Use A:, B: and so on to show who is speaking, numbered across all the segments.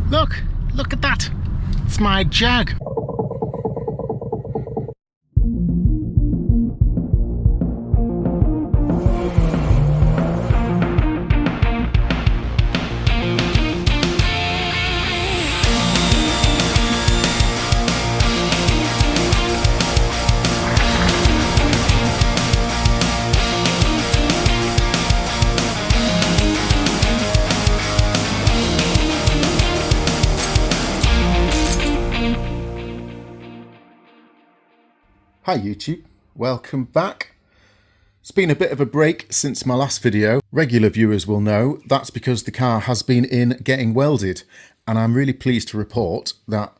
A: Look at that. It's my Jag. Hi YouTube, welcome back. It's been a bit of a break since my last video. Regular viewers will know that's because the car has been in getting welded, and I'm really pleased to report that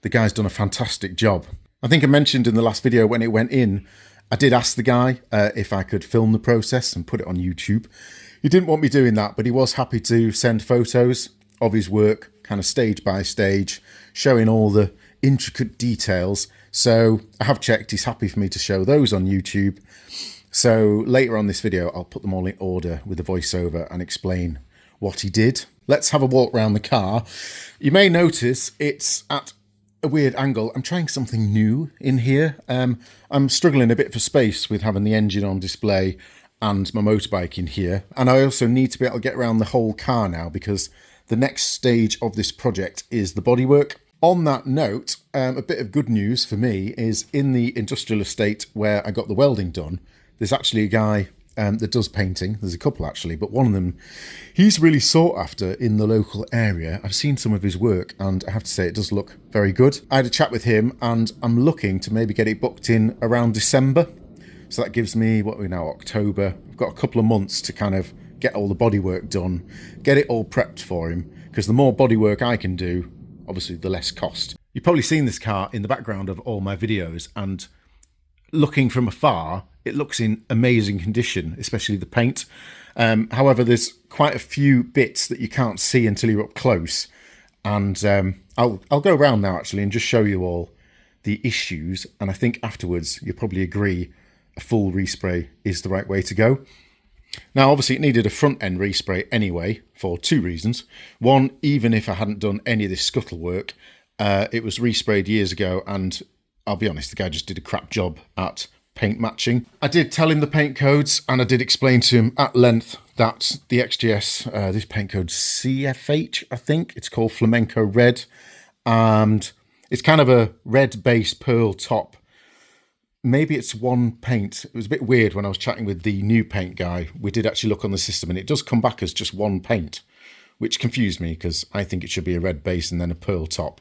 A: the guy's done a fantastic job. I think I mentioned in the last video when it went in, I did ask the guy if I could film the process and put it on YouTube. He didn't want me doing that, but he was happy to send photos of his work, kind of stage by stage, showing all the intricate details. So I have checked, he's happy for me to show those on YouTube. So later on this video, I'll put them all in order with a voiceover and explain what he did. Let's have a walk around the car. You may notice it's at a weird angle. I'm trying something new in here. I'm struggling a bit for space with having the engine on display and my motorbike in here. And I also need to be able to get around the whole car now because the next stage of this project is the bodywork. On that note, a bit of good news for me is in the industrial estate where I got the welding done, there's actually a guy that does painting. There's a couple actually, but one of them, he's really sought after in the local area. I've seen some of his work and I have to say it does look very good. I had a chat with him and I'm looking to maybe get it booked in around December. So that gives me, what are we now, October. I've got a couple of months to kind of get all the bodywork done, get it all prepped for him, because the more bodywork I can do, obviously the less cost. You've probably seen this car in the background of all my videos, and looking from afar, it looks in amazing condition, especially the paint. However, there's quite a few bits that you can't see until you're up close. And I'll go around now actually and just show you all the issues. And I think afterwards you'll probably agree a full respray is the right way to go. Now, obviously, it needed a front end respray anyway for two reasons. One, even if I hadn't done any of this scuttle work, it was resprayed years ago, and I'll be honest, the guy just did a crap job at paint matching. I did tell him the paint codes, and I did explain to him at length that the XJS, this paint code CFH, I think, it's called Flamenco Red, and it's kind of a red base pearl top. Maybe it's one paint. It was a bit weird when I was chatting with the new paint guy. We did actually look on the system and it does come back as just one paint, which confused me because I think it should be a red base and then a pearl top.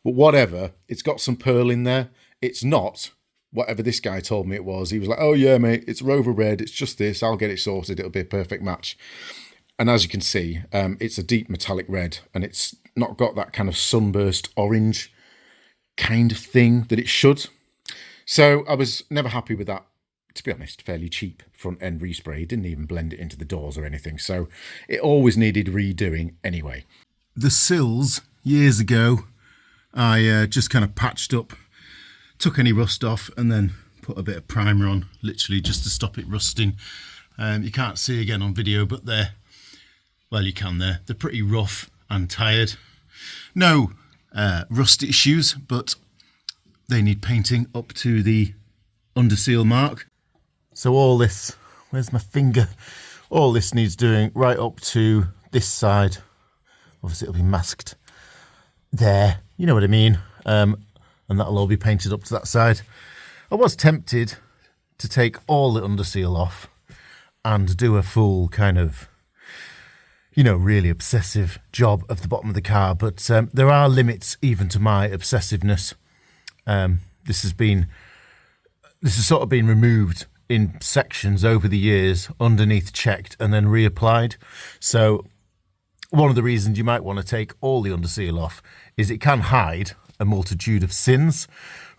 A: But whatever, it's got some pearl in there. It's not whatever this guy told me it was. He was like, oh yeah, mate, it's Rover Red. It's just this. I'll get it sorted. It'll be a perfect match. And as you can see, it's a deep metallic red and it's not got that kind of sunburst orange kind of thing that it should. So I was never happy with that, to be honest, fairly cheap front end respray. It didn't even blend it into the doors or anything. So it always needed redoing anyway. The sills, years ago, I just kind of patched up, took any rust off and then put a bit of primer on, literally just to stop it rusting. You can't see again on video, but well, you can there. They're pretty rough and tired. No rust issues, but they need painting up to the underseal mark. So all this, where's my finger? All this needs doing right up to this side. Obviously it'll be masked there, you know what I mean. And that'll all be painted up to that side. I was tempted to take all the underseal off and do a full kind of, you know, really obsessive job of the bottom of the car. But there are limits even to my obsessiveness. This has sort of been removed in sections over the years, underneath checked and then reapplied. So one of the reasons you might want to take all the underseal off is it can hide a multitude of sins,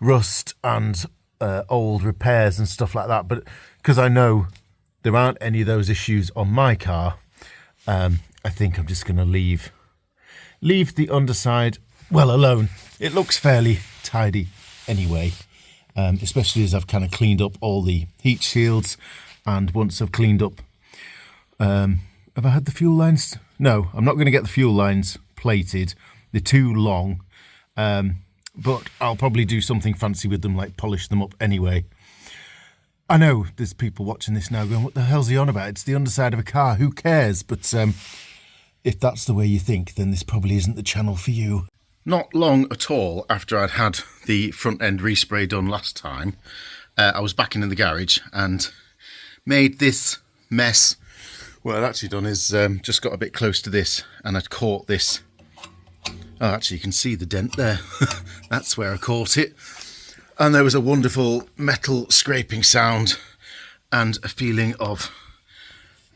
A: rust and old repairs and stuff like that. But because I know there aren't any of those issues on my car, I think I'm just going to leave the underside well alone. It looks fairly tidy anyway, especially as I've kind of cleaned up all the heat shields, and once I've cleaned up, have I had the fuel lines? No, I'm not going to get the fuel lines plated. They're too long, but I'll probably do something fancy with them, like polish them up anyway. I know there's people watching this now going, what the hell's he on about? It's the underside of a car, who cares? But if that's the way you think, then this probably isn't the channel for you. Not long at all after I'd had the front end respray done last time, I was back in the garage and made this mess. What I'd actually done is just got a bit close to this and I'd caught this. Oh, actually you can see the dent there. That's where I caught it. And there was a wonderful metal scraping sound and a feeling of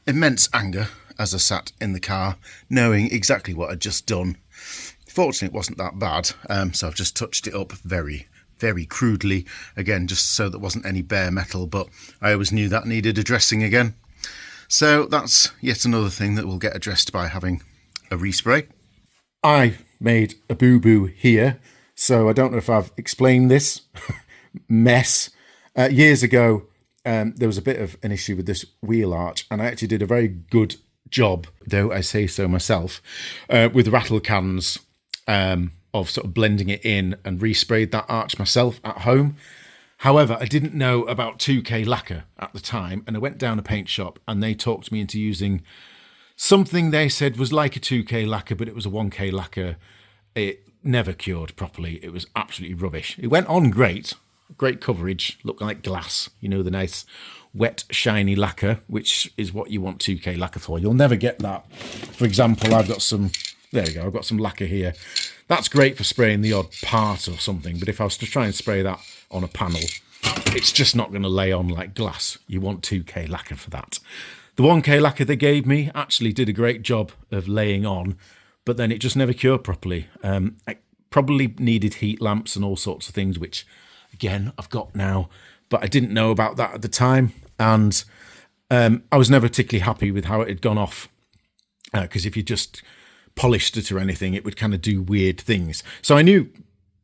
A: immense anger as I sat in the car, knowing exactly what I'd just done. Fortunately, it wasn't that bad, so I've just touched it up very, very crudely, again, just so there wasn't any bare metal, but I always knew that needed addressing again. So that's yet another thing that will get addressed by having a respray. I made a boo-boo here. So I don't know if I've explained this mess. Years ago, there was a bit of an issue with this wheel arch, and I actually did a very good job, though I say so myself, with rattle cans of sort of blending it in and resprayed that arch myself at home. However, I didn't know about 2K lacquer at the time, and I went down a paint shop and they talked me into using something they said was like a 2K lacquer, but it was a 1K lacquer. It never cured properly. It was absolutely rubbish. It went on great coverage, looked like glass, you know, the nice wet shiny lacquer, which is what you want 2K lacquer for. You'll never get that. For example, I've got some, there we go, I've got some lacquer here. That's great for spraying the odd part or something, but if I was to try and spray that on a panel, it's just not going to lay on like glass. You want 2K lacquer for that. The 1K lacquer they gave me actually did a great job of laying on, but then it just never cured properly. I probably needed heat lamps and all sorts of things, which, again, I've got now, but I didn't know about that at the time. And I was never particularly happy with how it had gone off, because if you just polished it or anything, it would kind of do weird things. So I knew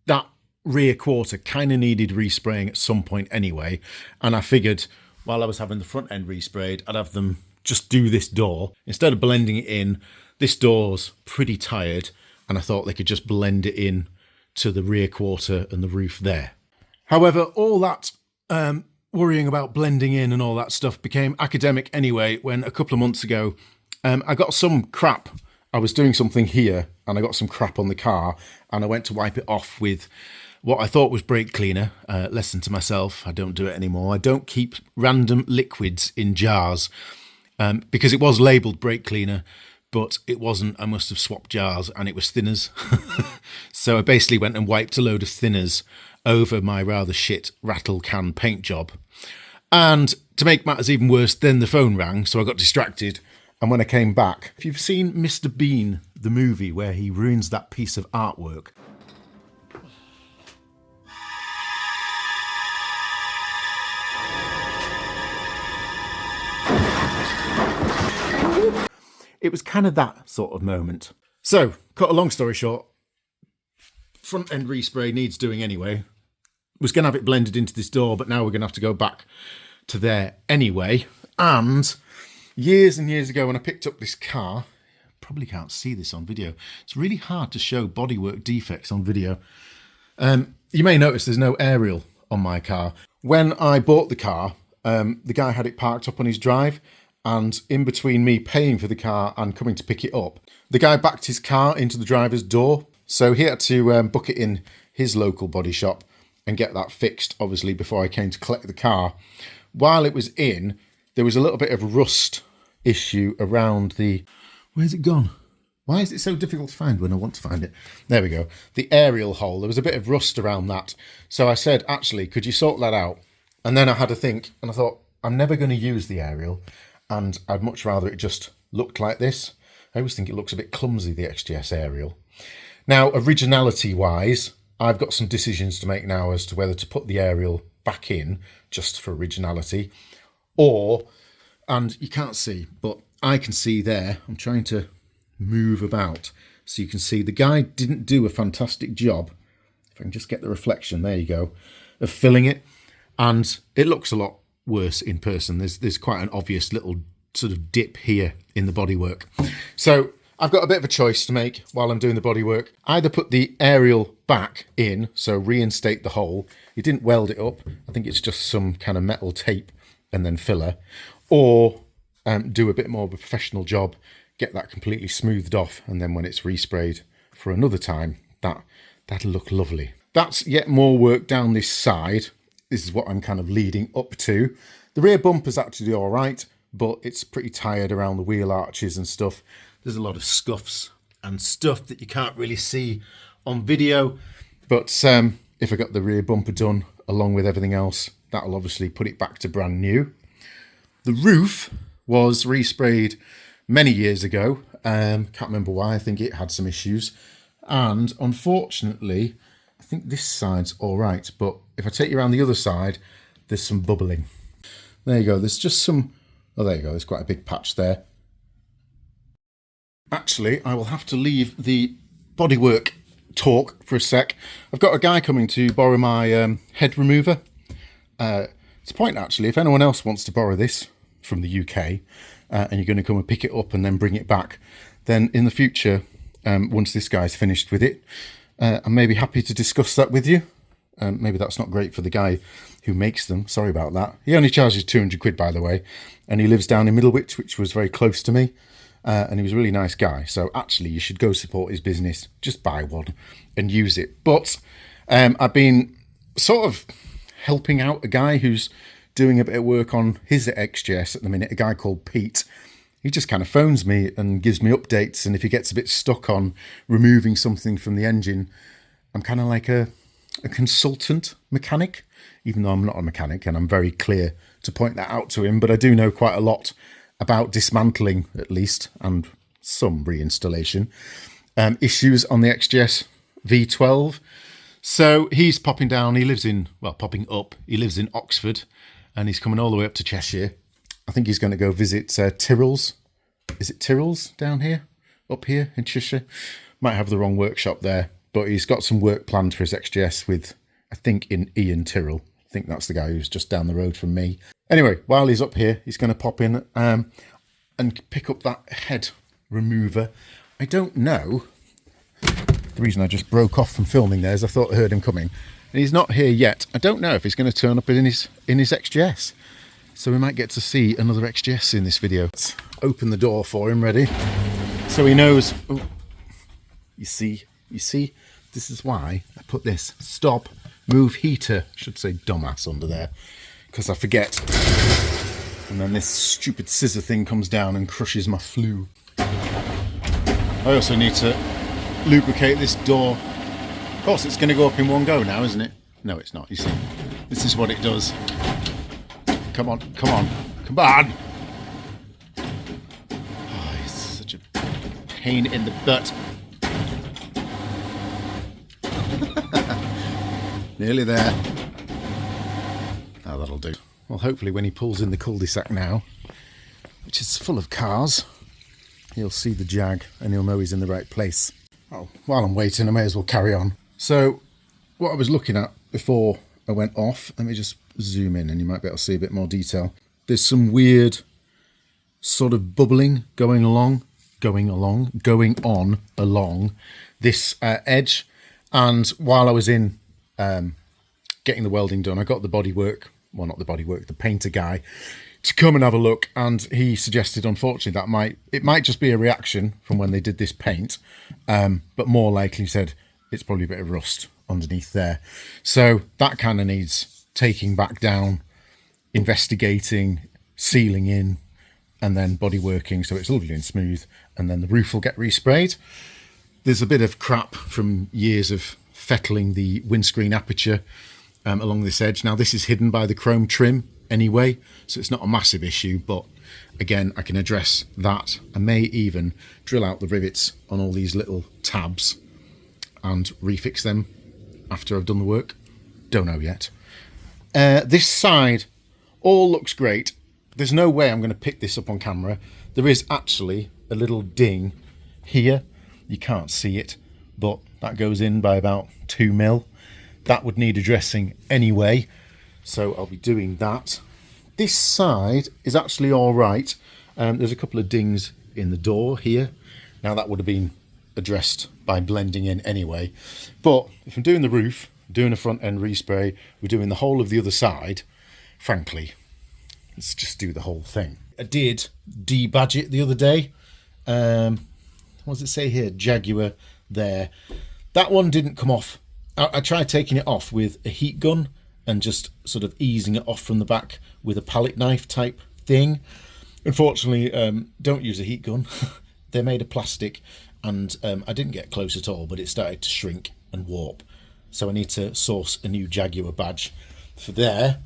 A: that rear quarter kind of needed respraying at some point anyway. And I figured while I was having the front end resprayed, I'd have them just do this door. Instead of blending it in, this door's pretty tired, and I thought they could just blend it in to the rear quarter and the roof there. However, all that worrying about blending in and all that stuff became academic anyway when a couple of months ago I got some crap. I was doing something here and I got some crap on the car, and I went to wipe it off with what I thought was brake cleaner. Lesson to myself, I don't do it anymore. I don't keep random liquids in jars because it was labelled brake cleaner, but it wasn't. I must have swapped jars and it was thinners. So I basically went and wiped a load of thinners over my rather shit rattle can paint job. And to make matters even worse, then the phone rang, so I got distracted. And when I came back, if you've seen Mr. Bean, the movie where he ruins that piece of artwork, it was kind of that sort of moment. So, cut a long story short, front end respray needs doing anyway. Was going to have it blended into this door, but now we're going to have to go back to there anyway. And years and years ago when I picked up this car, probably can't see this on video. It's really hard to show bodywork defects on video. You may notice there's no aerial on my car. When I bought the car, the guy had it parked up on his drive, and in between me paying for the car and coming to pick it up, the guy backed his car into the driver's door. So he had to book it in his local body shop and get that fixed, obviously, before I came to collect the car. While it was in, there was a little bit of rust issue around the... Where's it gone? Why is it so difficult to find when I want to find it? There we go. The aerial hole. There was a bit of rust around that. So I said, actually, could you sort that out? And then I had to think, and I thought, I'm never going to use the aerial, and I'd much rather it just looked like this. I always think it looks a bit clumsy, the XJS aerial. Now, originality-wise, I've got some decisions to make now as to whether to put the aerial back in, just for originality, or, and you can't see, but I can see there, I'm trying to move about, so you can see the guy didn't do a fantastic job, if I can just get the reflection, there you go, of filling it, and it looks a lot worse in person. There's quite an obvious little sort of dip here in the bodywork. So I've got a bit of a choice to make while I'm doing the bodywork. Either put the aerial back in, so reinstate the hole. You didn't weld it up. I think it's just some kind of metal tape and then filler. Or do a bit more of a professional job, get that completely smoothed off, and then when it's resprayed for another time, that'll look lovely. That's yet more work down this side. This is what I'm kind of leading up to. The rear bumper's actually all right, but it's pretty tired around the wheel arches and stuff. There's a lot of scuffs and stuff that you can't really see on video. But if I got the rear bumper done along with everything else, that'll obviously put it back to brand new. The roof was resprayed many years ago. Can't remember why. I think it had some issues. And unfortunately, I think this side's all right. But if I take you around the other side, there's some bubbling. There you go. There's just some... Oh, there you go. There's quite a big patch there. Actually, I will have to leave the bodywork talk for a sec. I've got a guy coming to borrow my head remover. It's a point, actually, if anyone else wants to borrow this from the UK and you're going to come and pick it up and then bring it back, then in the future, once this guy's finished with it, I'm maybe happy to discuss that with you. Maybe that's not great for the guy who makes them. Sorry about that. He only charges 200 quid, by the way, and he lives down in Middlewich, which was very close to me. And he was a really nice guy. So actually, you should go support his business. Just buy one and use it. But I've been sort of helping out a guy who's doing a bit of work on his XJS at the minute, a guy called Pete. He just kind of phones me and gives me updates. And if he gets a bit stuck on removing something from the engine, I'm kind of like a consultant mechanic, even though I'm not a mechanic, and I'm very clear to point that out to him. But I do know quite a lot about dismantling, at least, and some reinstallation issues on the XJS V12. So he's popping down. He lives in, well, popping up. He lives in Oxford, and he's coming all the way up to Cheshire. I think he's going to go visit Tyrrell's. Is it Tyrrell's down here? Up here in Cheshire? Might have the wrong workshop there, but he's got some work planned for his XJS with, I think, in Ian Tyrrell. I think that's the guy who's just down the road from me. Anyway, while he's up here, he's going to pop in and pick up that head remover. I don't know. The reason I just broke off from filming there is I thought I heard him coming. And he's not here yet. I don't know if he's going to turn up in his XJS. So we might get to see another XJS in this video. Let's open the door for him, ready? So he knows... Oh, you see, this is why I put this stop, move heater, I should say dumbass under there, because I forget. And then this stupid scissor thing comes down and crushes my flue. I also need to lubricate this door. Of course, it's going to go up in one go now, isn't it? No, it's not. You see, this is what it does. Come on, come on, come on. Oh, it's such a pain in the butt. Nearly there. Oh, that'll do. Well, hopefully when he pulls in the cul-de-sac now, which is full of cars, he'll see the Jag and he'll know he's in the right place. Oh, while I'm waiting, I may as well carry on. So, what I was looking at before I went off, let me just zoom in and you might be able to see a bit more detail. There's some weird sort of bubbling going on along this edge. And while I was in getting the welding done, I got the bodywork, well, not the bodywork, the painter guy to come and have a look, and he suggested, unfortunately, that it might just be a reaction from when they did this paint, but more likely, he said, it's probably a bit of rust underneath there. So that kind of needs taking back down, investigating, sealing in, and then bodyworking so it's lovely and smooth, and then the roof will get resprayed. There's a bit of crap from years of fettling the windscreen aperture along this edge. Now, this is hidden by the chrome trim anyway, so it's not a massive issue, but again, I can address that. I may even drill out the rivets on all these little tabs and refix them after I've done the work. Don't know yet. This side all looks great. There's no way I'm going to pick this up on camera. There is actually a little ding here. You can't see it, but that goes in by about 2 mil. That would need addressing anyway, so I'll be doing that. This side is actually all right. There's a couple of dings in the door here, Now that would have been addressed by blending in anyway, but if I'm doing the roof, doing a front end respray, we're doing the whole of the other side, frankly, let's just do the whole thing. I did debadge it the other day. What does it say here? Jaguar there. That one didn't come off. I tried taking it off with a heat gun and just sort of easing it off from the back with a palette knife type thing. Unfortunately, don't use a heat gun. They're made of plastic, and I didn't get close at all, but it started to shrink and warp. So I need to source a new Jaguar badge for there.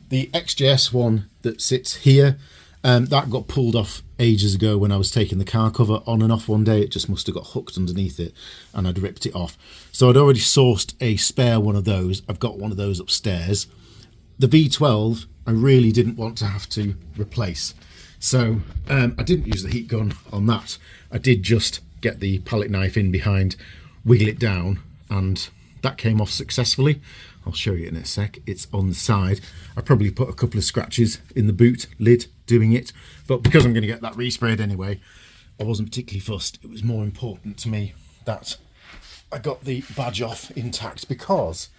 A: The XJS one that sits here, that got pulled off ages ago when I was taking the car cover on and off one day. It just must have got hooked underneath it and I'd ripped it off. So I'd already sourced a spare one of those. I've got one of those upstairs. The V12, I really didn't want to have to replace. So I didn't use the heat gun on that. I did just get the palette knife in behind, wiggle it down, and that came off successfully. I'll show you in a sec. It's on the side. I probably put a couple of scratches in the boot lid doing it, but because I'm going to get that resprayed anyway, I wasn't particularly fussed. It was more important to me that I got the badge off intact, because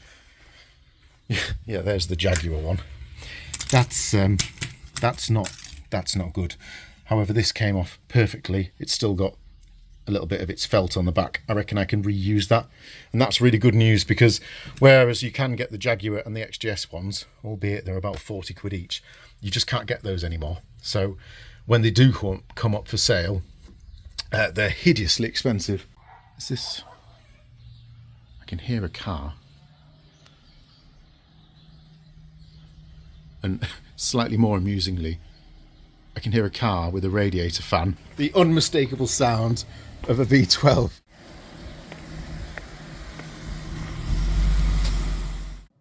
A: yeah, there's the Jaguar one. That's not good. However, this came off perfectly. It's still got a little bit of its felt on the back. I reckon I can reuse that, and that's really good news, because whereas you can get the Jaguar and the XJS ones, albeit they're about 40 quid each, you just can't get those anymore. So when they do come up for sale, they're hideously expensive. Is this? I can hear a car, and slightly more amusingly, I can hear a car with a radiator fan. The unmistakable sound of a V12.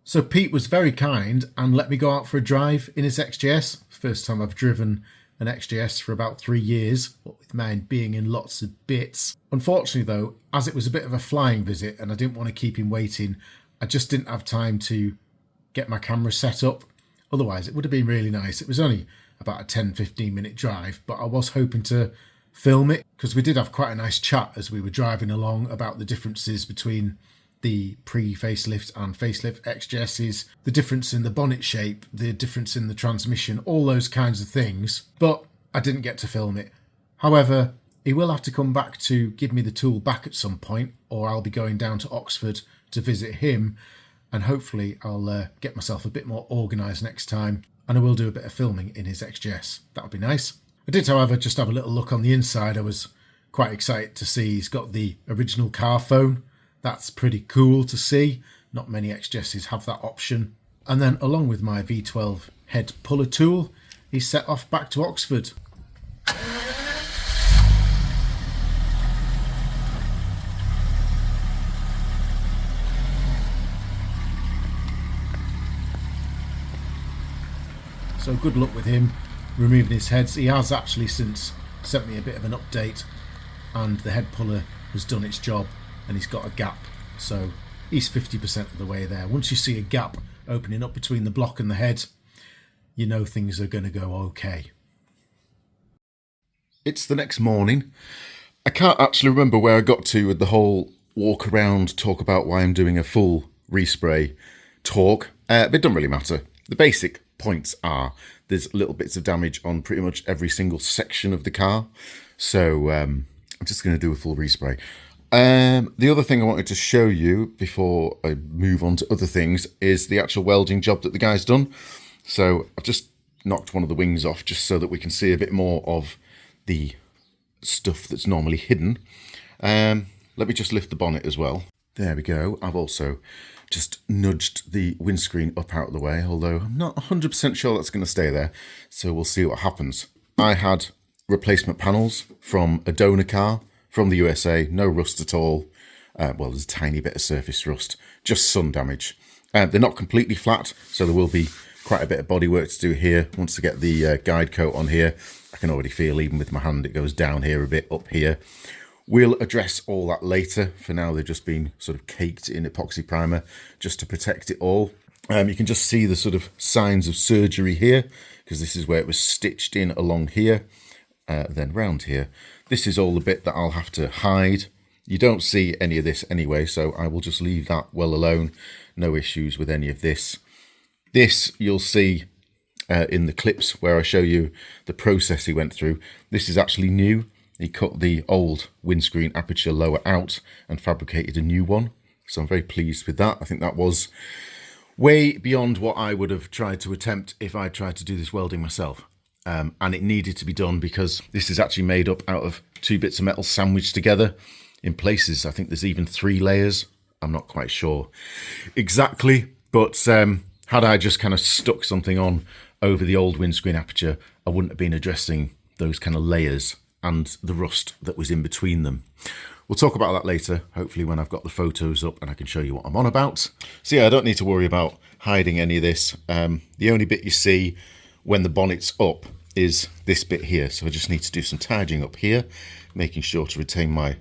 A: So Pete was very kind and let me go out for a drive in his XJS. First time I've driven an XJS for about 3 years, what with mine being in lots of bits. Unfortunately though, as it was a bit of a flying visit and I didn't want to keep him waiting, I just didn't have time to get my camera set up. Otherwise it would have been really nice. It was only about a 10-15 minute drive, but I was hoping to film it, because we did have quite a nice chat as we were driving along about the differences between the pre-facelift and facelift XJSs, the difference in the bonnet shape, the difference in the transmission, all those kinds of things, but I didn't get to film it. However, he will have to come back to give me the tool back at some point, or I'll be going down to Oxford to visit him, and hopefully I'll get myself a bit more organised next time, and I will do a bit of filming in his XJS. That would be nice. I did, however, just have a little look on the inside. I was quite excited to see he's got the original car phone. That's pretty cool to see. Not many XJSs have that option. And then along with my V12 head puller tool, he's set off back to Oxford. So good luck with him removing his heads. He has actually since sent me a bit of an update, and the head puller has done its job and he's got a gap. So he's 50% of the way there. Once you see a gap opening up between the block and the head, you know things are going to go okay. It's the next morning. I can't actually remember where I got to with the whole walk around, talk about why I'm doing a full respray talk, but it doesn't really matter. The basic points are there's little bits of damage on pretty much every single section of the car, so I'm just going to do a full respray. The other thing I wanted to show you before I move on to other things is the actual welding job that the guy's done. So I've just knocked one of the wings off just so that we can see a bit more of the stuff that's normally hidden. Let me just lift the bonnet as well. There we go. I've also just nudged the windscreen up out of the way, although I'm not 100% sure that's going to stay there, so we'll see what happens. I had replacement panels from a donor car from the USA, no rust at all. Well, there's a tiny bit of surface rust, just sun damage. They're not completely flat, so there will be quite a bit of bodywork to do here. Once I get the guide coat on here, I can already feel, even with my hand, it goes down here a bit, up here. We'll address all that later. For now, they've just been sort of caked in epoxy primer just to protect it all. You can just see the sort of signs of surgery here, because this is where it was stitched in along here. then round here. This is all the bit that I'll have to hide. You don't see any of this anyway, so I will just leave that well alone. No issues with any of this. This you'll see in the clips where I show you the process he went through. This is actually new. He cut the old windscreen aperture lower out and fabricated a new one. So I'm very pleased with that. I think that was way beyond what I would have tried to attempt if I tried to do this welding myself. And it needed to be done because this is actually made up out of 2 bits of metal sandwiched together. In places, I think there's even 3 layers. I'm not quite sure exactly, but had I just kind of stuck something on over the old windscreen aperture, I wouldn't have been addressing those kind of layers and the rust that was in between them. We'll talk about that later, hopefully when I've got the photos up and I can show you what I'm on about. So yeah, I don't need to worry about hiding any of this. The only bit you see when the bonnet's up is this bit here. So I just need to do some tidying up here, making sure to retain my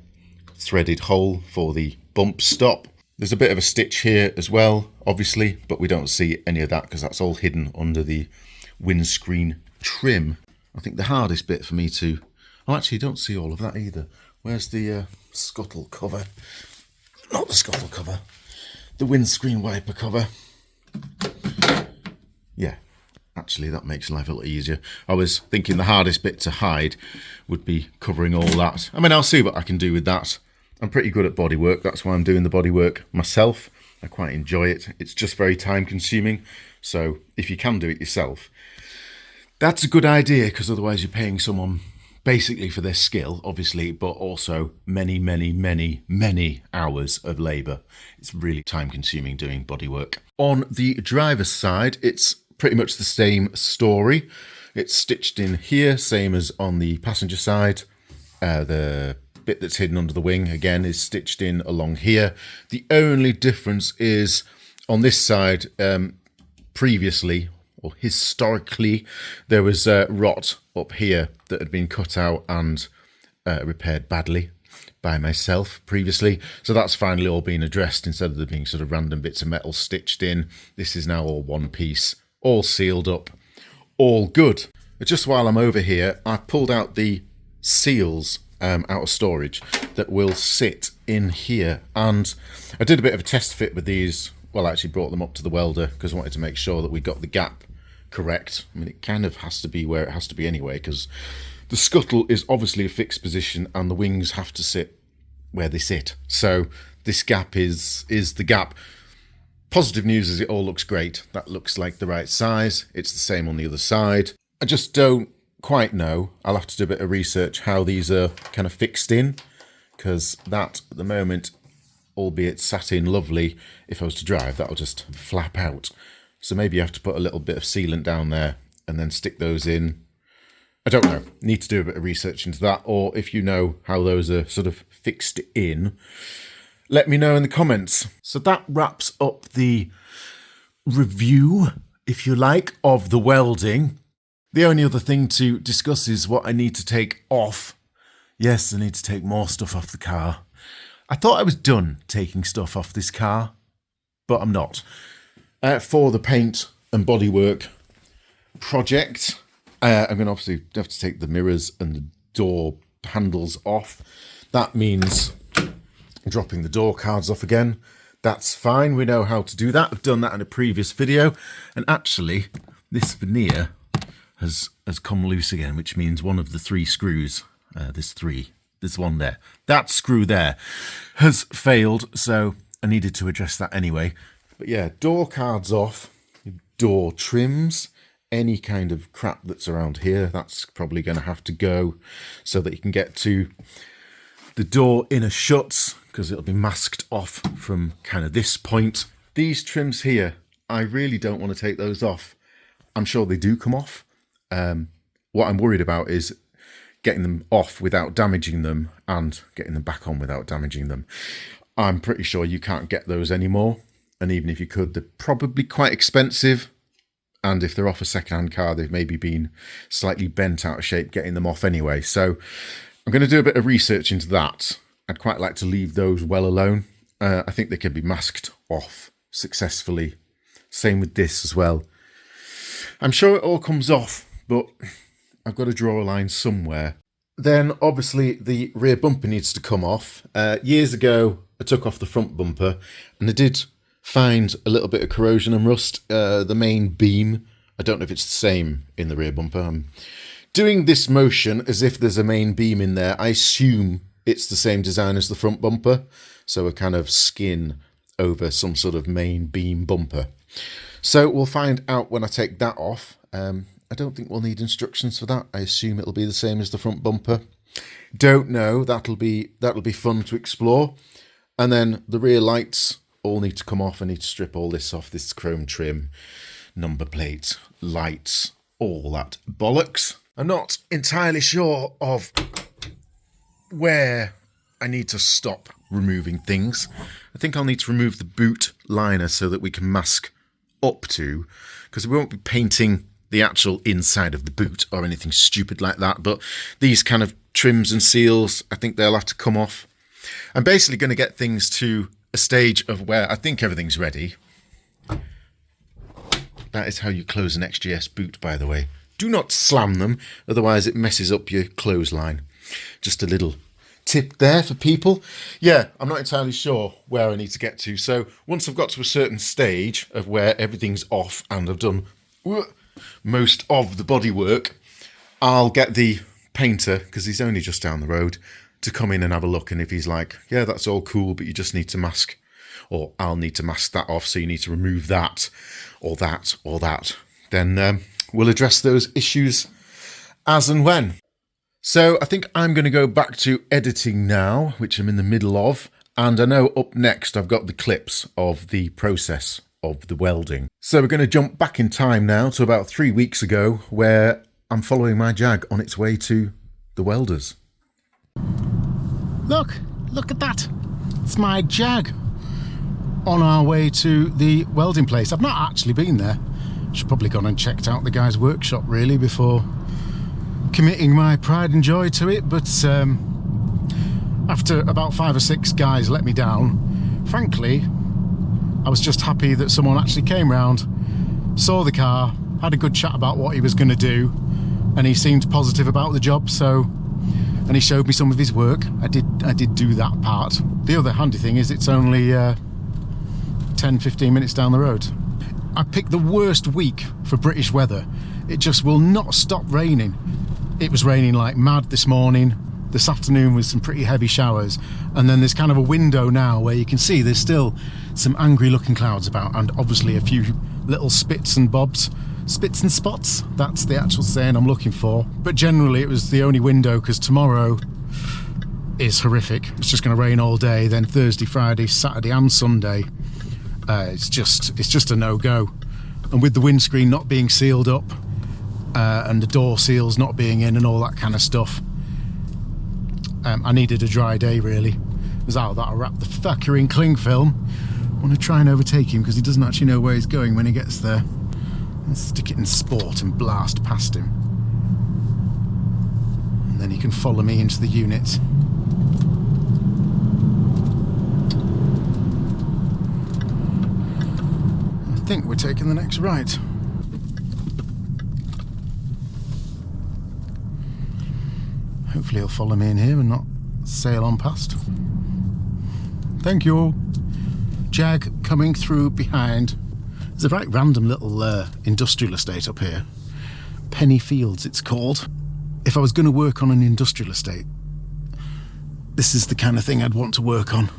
A: threaded hole for the bump stop. There's a bit of a stitch here as well, obviously, but we don't see any of that because that's all hidden under the windscreen trim. I think the hardest bit for me to... Oh, actually, don't see all of that either. Where's the scuttle cover? Not the scuttle cover. The windscreen wiper cover. Yeah, actually, that makes life a lot easier. I was thinking the hardest bit to hide would be covering all that. I mean, I'll see what I can do with that. I'm pretty good at bodywork. That's why I'm doing the bodywork myself. I quite enjoy it. It's just very time consuming. So if you can do it yourself, that's a good idea, because otherwise you're paying someone basically for their skill, obviously, but also many, many, many, many hours of labour. It's really time consuming doing bodywork. On the driver's side, it's pretty much the same story. It's stitched in here, same as on the passenger side. The bit that's hidden under the wing, again, is stitched in along here. The only difference is on this side, previously, or historically, there was rot up here that had been cut out and repaired badly by myself previously. So that's finally all been addressed. Instead of there being sort of random bits of metal stitched in, this is now all one piece, all sealed up, all good. Just while I'm over here, I pulled out the seals out of storage that will sit in here. And I did a bit of a test fit with these. Well, I actually brought them up to the welder because I wanted to make sure that we got the gap correct. I mean, it kind of has to be where it has to be anyway, because the scuttle is obviously a fixed position and the wings have to sit where they sit. So this gap is the gap. Positive news is it all looks great. That looks like the right size. It's the same on the other side. I just don't quite know. I'll have to do a bit of research how these are kind of fixed in, because that at the moment, albeit sat in lovely, if I was to drive, that'll just flap out. So maybe you have to put a little bit of sealant down there and then stick those in. I don't know. Need to do a bit of research into that. Or if you know how those are sort of fixed in, let me know in the comments. So that wraps up the review, if you like, of the welding. The only other thing to discuss is what I need to take off. Yes, I need to take more stuff off the car. I thought I was done taking stuff off this car, but I'm not. For the paint and bodywork project, I'm going to obviously have to take the mirrors and the door handles off. That means dropping the door cards off again. That's fine. We know how to do that. I've done that in a previous video. And actually, this veneer has come loose again, which means one of the 3 screws, there's one there. That screw there has failed, so I needed to address that anyway. But yeah, door cards off, door trims, any kind of crap that's around here, that's probably going to have to go so that you can get to the door inner shuts, because it'll be masked off from kind of this point. These trims here, I really don't want to take those off. I'm sure they do come off. What I'm worried about is getting them off without damaging them and getting them back on without damaging them. I'm pretty sure you can't get those anymore. And even if you could, they're probably quite expensive. And if they're off a second-hand car, they've maybe been slightly bent out of shape getting them off anyway. So I'm going to do a bit of research into that. I'd quite like to leave those well alone. I think they can be masked off successfully. Same with this as well. I'm sure it all comes off, but I've got to draw a line somewhere. Then obviously the rear bumper needs to come off. Years ago I took off the front bumper and I did find a little bit of corrosion and rust. The main beam, I don't know if it's the same in the rear bumper. I'm doing this motion as if there's a main beam in there. I assume it's the same design as the front bumper, so a kind of skin over some sort of main beam bumper. So we'll find out when I take that off. I don't think we'll need instructions for that. I assume it'll be the same as the front bumper. Don't know. That'll be fun to explore. And then the rear lights all need to come off. I need to strip all this off, this chrome trim, number plates, lights, all that bollocks. I'm not entirely sure of where I need to stop removing things. I think I'll need to remove the boot liner so that we can mask up to, because we won't be painting the actual inside of the boot or anything stupid like that, but these kind of trims and seals, I think they'll have to come off. I'm basically going to get things to a stage of where I think everything's ready. That is how you close an XJS boot, by the way. Do not slam them, otherwise it messes up your clothesline. Just a little tip there for people. Yeah, I'm not entirely sure where I need to get to. So once I've got to a certain stage of where everything's off and I've done most of the bodywork, I'll get the painter, because he's only just down the road, to come in and have a look. And if he's like, yeah, that's all cool, but you just need to mask, or I'll need to mask that off, so you need to remove that, or that, or that, then we'll address those issues as and when. So I think I'm going to go back to editing now, which I'm in the middle of. And I know up next I've got the clips of the process of the welding. So we're going to jump back in time now to about 3 weeks ago, where I'm following my Jag on its way to the welders. Look at that. It's my Jag on our way to the welding place. I've not actually been there. Should probably gone and checked out the guy's workshop really before committing my pride and joy to it, but after about 5 or 6 guys let me down, frankly I was just happy that someone actually came round, saw the car, had a good chat about what he was going to do, and he seemed positive about the job. So, and he showed me some of his work. I did do that part. The other handy thing is it's only 10-15 minutes down the road. I picked the worst week for British weather. It just will not stop raining. It was raining like mad this morning. This afternoon was some pretty heavy showers, and then there's kind of a window now where you can see there's still some angry looking clouds about, and obviously a few little spits and bobs. Spits and spots, that's the actual saying I'm looking for. But generally it was the only window, because tomorrow is horrific. It's just going to rain all day, then Thursday, Friday, Saturday and Sunday. It's just a no-go. And with the windscreen not being sealed up, and the door seals not being in and all that kind of stuff, I needed a dry day really. It was out that I wrapped the fucker in cling film. I want to try and overtake him because he doesn't actually know where he's going when he gets there. Let's stick it in sport and blast past him. And then he can follow me into the unit. I think we're taking the next right. Hopefully he'll follow me in here and not sail on past. Thank you. Jag coming through behind. There's a right random little industrial estate up here. Penny Fields it's called. If I was going to work on an industrial estate, this is the kind of thing I'd want to work on.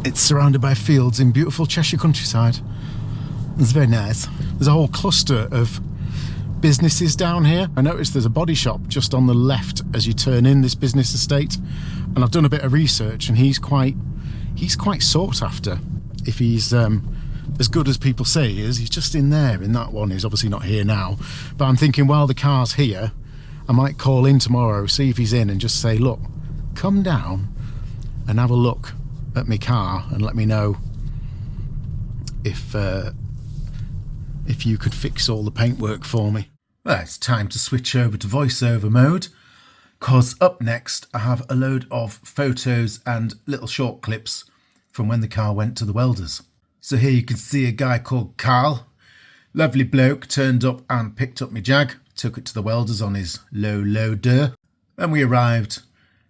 A: It's surrounded by fields in beautiful Cheshire countryside. It's very nice. There's a whole cluster of businesses down here. I noticed there's a body shop just on the left as you turn in this business estate, and I've done a bit of research, and he's quite sought after. If he's as good as people say he is, he's just in there in that one. He's obviously not here now, but I'm thinking while the car's here, I might call in tomorrow, see if he's in, and just say, look, come down and have a look at my car and let me know if you could fix all the paintwork for me. Well, it's time to switch over to voiceover mode, because up next I have a load of photos and little short clips from when the car went to the welders. So here you can see a guy called Carl, lovely bloke, turned up and picked up my Jag, took it to the welders on his low loader. Then we arrived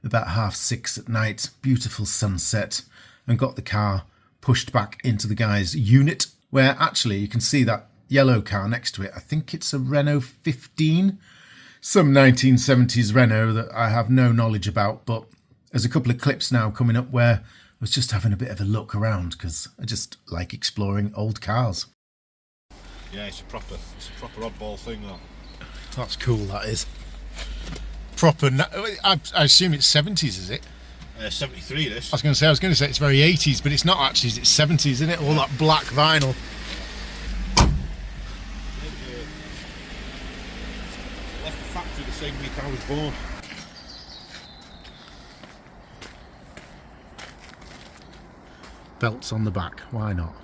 A: about 6:30 at night, beautiful sunset, and got the car pushed back into the guy's unit, where actually you can see that yellow car next to it. I think it's a Renault 15, some 1970s Renault that I have no knowledge about, but there's a couple of clips now coming up where I was just having a bit of a look around because I just like exploring old cars.
B: Yeah, it's a proper oddball thing, though.
A: That's cool, that is. Proper, I assume it's 70s, is it?
B: 73 this.
A: I was going to say it's very 80s, but it's not actually, it's 70s, isn't it? All that black vinyl.
B: Left the factory the same week I was born.
A: Belts on the back, why not?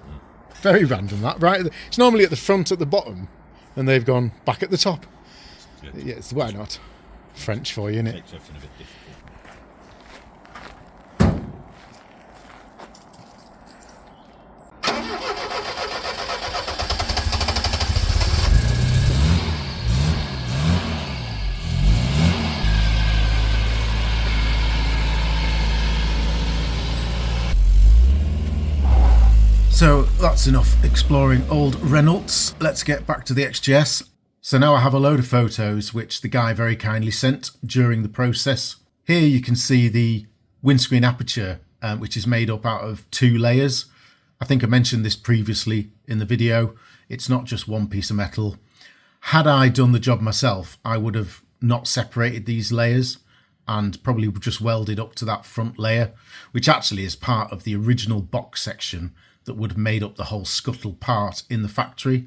A: Very random that, right? It's normally at the front at the bottom, and they've gone back at the top. Yes, why not? French for you, innit?
B: Makes everything a bit difficult.
A: So that's enough exploring old Renaults. Let's get back to the XJS. So now I have a load of photos which the guy very kindly sent during the process. Here you can see the windscreen aperture, which is made up out of 2 layers. I think I mentioned this previously in the video. It's not just one piece of metal. Had I done the job myself, I would have not separated these layers and probably just welded up to that front layer, which actually is part of the original box section that would have made up the whole scuttle part in the factory.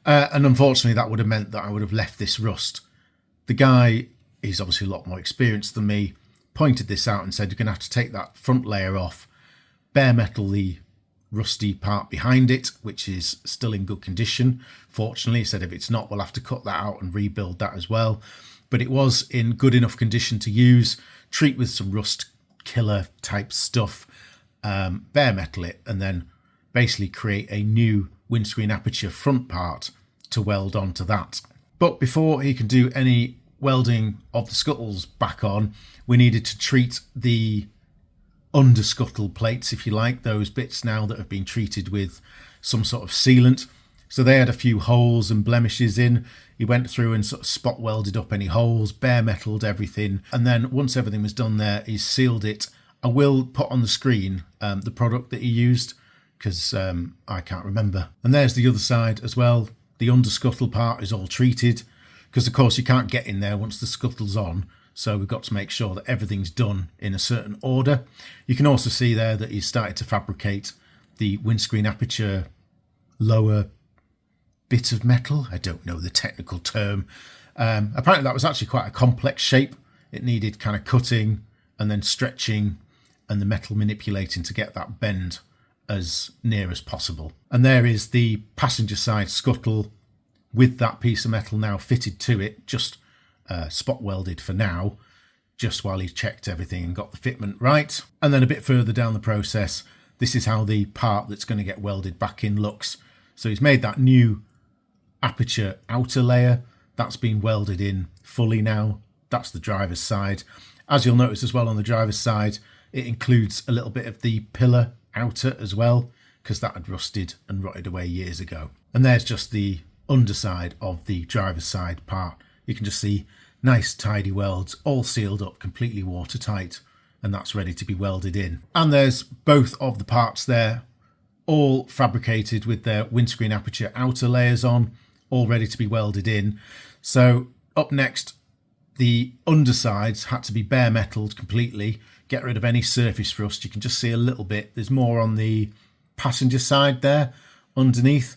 A: And unfortunately, that would have meant that I would have left this rust. The guy, he's obviously a lot more experienced than me, pointed this out and said, you're going to have to take that front layer off, bare metal the rusty part behind it, which is still in good condition. Fortunately, he said if it's not, we'll have to cut that out and rebuild that as well. But it was in good enough condition to use, treat with some rust killer type stuff, bare metal it, and then basically create a new windscreen aperture front part to weld onto that. But before he can do any welding of the scuttles back on, we needed to treat the under scuttle plates, if you like, those bits now that have been treated with some sort of sealant. So they had a few holes and blemishes in. He went through and sort of spot welded up any holes, bare metaled everything, and then once everything was done there, he sealed it. I will put on the screen the product that he used, because I can't remember. And there's the other side as well. The under scuttle part is all treated, because of course you can't get in there once the scuttle's on. So we've got to make sure that everything's done in a certain order. You can also see there that he's started to fabricate the windscreen aperture lower bit of metal. I don't know the technical term. Apparently that was actually quite a complex shape. It needed kind of cutting and then stretching and the metal manipulating to get that bend as near as possible. And there is the passenger side scuttle with that piece of metal now fitted to it, just spot welded for now, just while he checked everything and got the fitment right. And then a bit further down the process, this is how the part that's going to get welded back in looks. So he's made that new aperture outer layer that's been welded in fully now. That's the driver's side. As you'll notice as well on the driver's side, it includes a little bit of the pillar outer as well, because that had rusted and rotted away years ago. And there's just the underside of the driver's side part. You can just see nice tidy welds, all sealed up, completely watertight, and that's ready to be welded in. And there's both of the parts there, all fabricated with their windscreen aperture outer layers on, all ready to be welded in. So up next, the undersides had to be bare metaled completely, get rid of any surface rust. You can just see a little bit. There's more on the passenger side there underneath,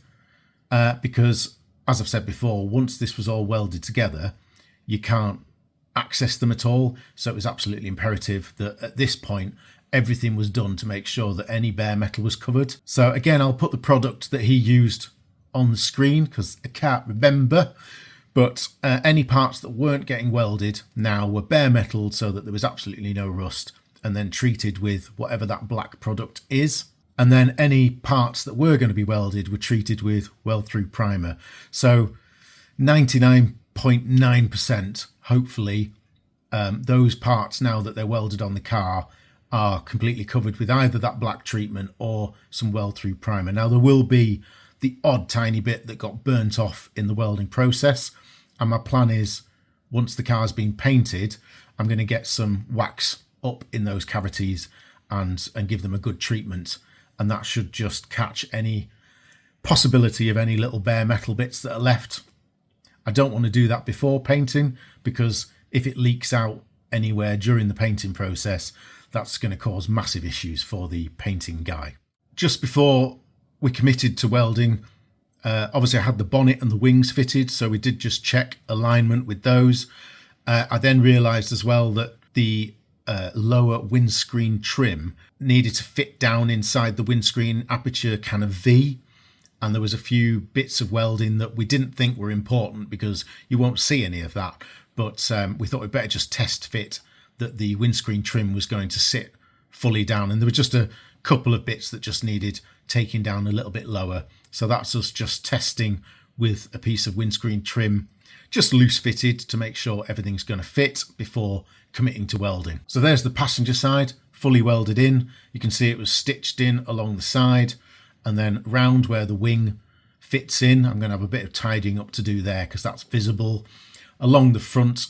A: because as I've said before, once this was all welded together, you can't access them at all. So it was absolutely imperative that at this point, everything was done to make sure that any bare metal was covered. So again, I'll put the product that he used on the screen because I can't remember. But any parts that weren't getting welded now were bare metaled so that there was absolutely no rust, and then treated with whatever that black product is. And then any parts that were going to be welded were treated with weld-through primer. So 99% 99.9%, hopefully, those parts, now that they're welded on the car, are completely covered with either that black treatment or some weld-through primer. Now, there will be the odd tiny bit that got burnt off in the welding process, and my plan is, once the car's been painted, I'm going to get some wax up in those cavities and give them a good treatment, and that should just catch any possibility of any little bare metal bits that are left. I don't want to do that before painting, because if it leaks out anywhere during the painting process, that's going to cause massive issues for the painting guy. Just before we committed to welding, obviously I had the bonnet and the wings fitted, so we did just check alignment with those. I then realised as well that the lower windscreen trim needed to fit down inside the windscreen aperture kind of V, and there was a few bits of welding that we didn't think were important because you won't see any of that, but we thought we'd better just test fit that the windscreen trim was going to sit fully down, and there were just a couple of bits that just needed taking down a little bit lower. So that's us just testing with a piece of windscreen trim, just loose fitted to make sure everything's going to fit before committing to welding. So there's the passenger side, fully welded in. You can see it was stitched in along the side, and then round where the wing fits in, I'm going to have a bit of tidying up to do there because that's visible. Along the front,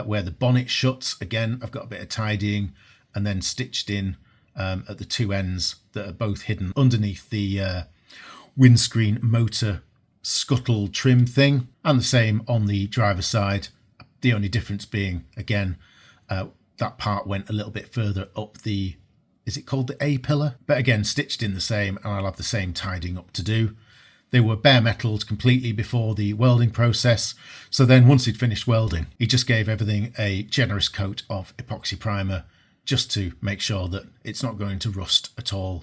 A: where the bonnet shuts, again, I've got a bit of tidying, and then stitched in at the two ends that are both hidden underneath the windscreen motor scuttle trim thing, and the same on the driver's side. The only difference being, again, that part went a little bit further up the, is it called the A-pillar? But again, stitched in the same, and I'll have the same tidying up to do. They were bare metalled completely before the welding process. So then once he'd finished welding, he just gave everything a generous coat of epoxy primer just to make sure that it's not going to rust at all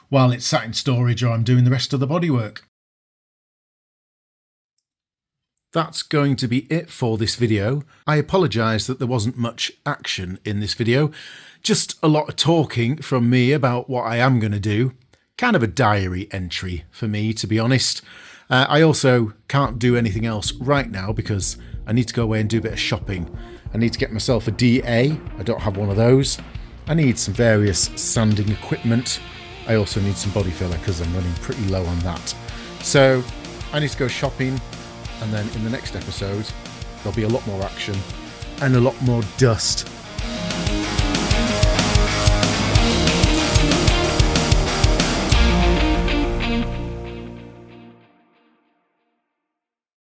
A: while it's sat in storage or I'm doing the rest of the bodywork. That's going to be it for this video. I apologise that there wasn't much action in this video. Just a lot of talking from me about what I am going to do. Kind of a diary entry for me, to be honest. I also can't do anything else right now because I need to go away and do a bit of shopping. I need to get myself a DA. I don't have one of those. I need some various sanding equipment. I also need some body filler because I'm running pretty low on that. So I need to go shopping, and then in the next episode there'll be a lot more action and a lot more dust